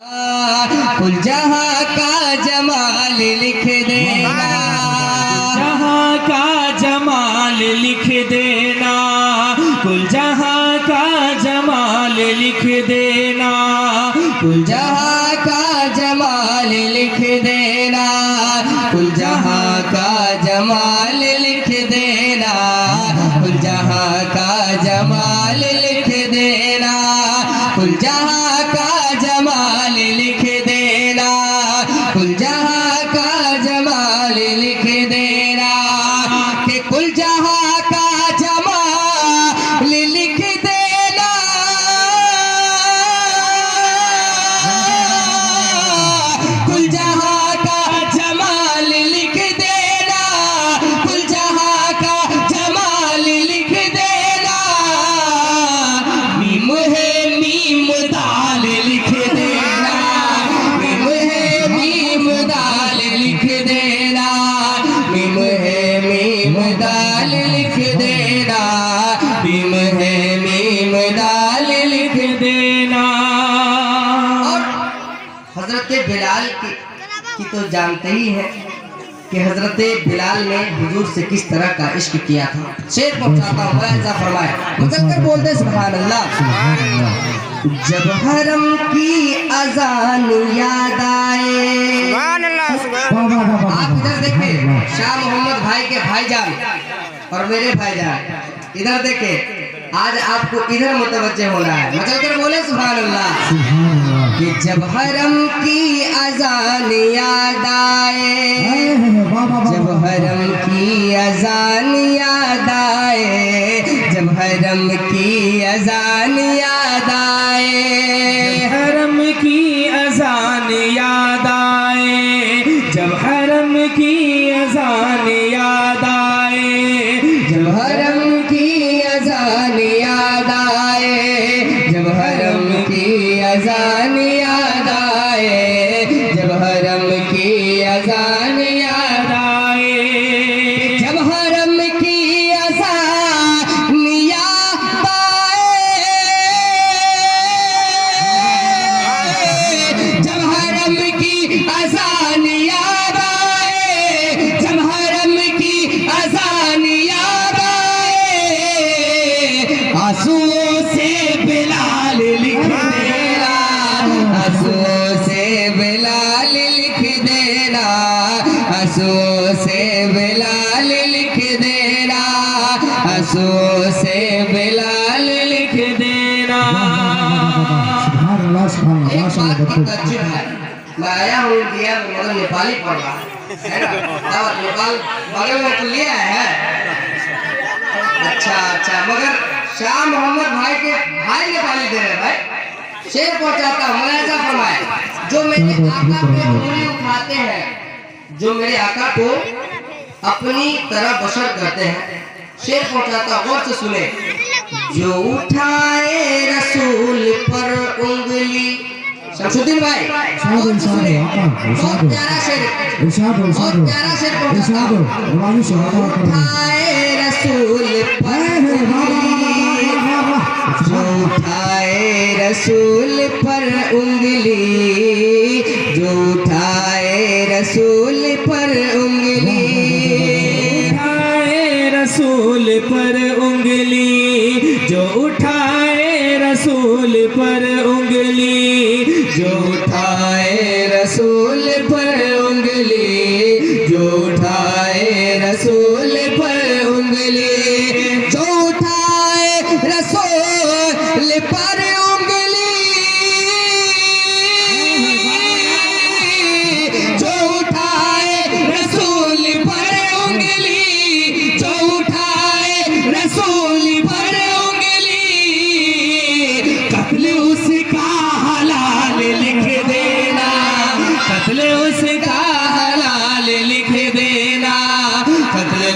कुल जहाँ का जमाल लिख देना, जहाँ का जमाल लिख देना, कुल जहाँ का जमाल लिख देना, कुल जहाँ का जमाल लिख देना, कुल जहाँ का जमाल लिख देना, कुल जहाँ का जमाल लिख देना, कुल जहाँ का जमाल लिख देना, कुल जहाँ का जमाल लिख देना, कि कुल जहाँ का जमाल लिख देना, कुल जहाँ का जमाल लिख देना, कुल जहाँ का जमाल लिख देना, मीम है मीम दाल लिख देना, मीम है मीम दाल लिख देना, मीम है मीम दाल लिख देना, मीम है मीम दाल लिख देना। और हजरत बिलाल की तो जानते ही हैं कि हजरत बिलाल ने हुजूर से किस तरह का इश्क किया था। शेर पहुंचाता हूँ, ऐसा फरमाए मुकद्दर बोलते सुभान अल्लाह। जब हरम की अजान याद आए, आप इधर देखें, शाह मोहम्मद भाई के भाईजान और मेरे भाईजान इधर देखें, आज आपको इधर मुतवज्जे होना है, मचल कर बोले सुभान अल्लाह। कि जब हरम की अजान याद आए, जब हरम की अजान याद आए, जब हरम की अजान याद आए, हरम की अजान याद आए, जब हरम की अजान याद आए, जब हरम की अजान याद आए, जब हरम की अजान याद आए, जब हरम की अजान याद आए, जब हरम की अजान याद आए, जब हरम की अजान याद आए, जब हरम की अजान याद आए, आंसुओं से बिलाल लिख देना, आंसुओं से बिलाल लिख देना, आंसुओं से बिलाल लिख देना, आंसुओं से बिलाल लिख देना। एक बात की तज्जुब है, मैं आया हूँ इंडिया में मगर नेपाली पढ़ रहा है ना, और नेपाल बगल में तो लिया है। अच्छा मगर शाह मोहम्मद भाई के भाई नेपाली दे रहे भाई। शेर पहुंचाता हूँ, मुलायजा फरमाए, जो मेरे आका पे उंगली उठाते हैं, जो मेरे आका को अपनी तरह बशर करते हैं। शेर पहुंचाता हूँ, गौर से सुने। जो उठाए रसूल पर उंगली, शमशुद्दीन भाई गौर से सुने, बहुत प्यारा शेर, बहुत प्यारा शेर पहुंचाता हूँ। उठाए रसूल पर उंगली, जो उठाए रसूल पर उंगली, जो उठाए रसूल पर उंगली, उठाए रसूल पर उंगली, जो उठाए रसूल पर उंगली, जो उठाए रसूल पर उंगली, जो उठाए रसूल पर उंगली,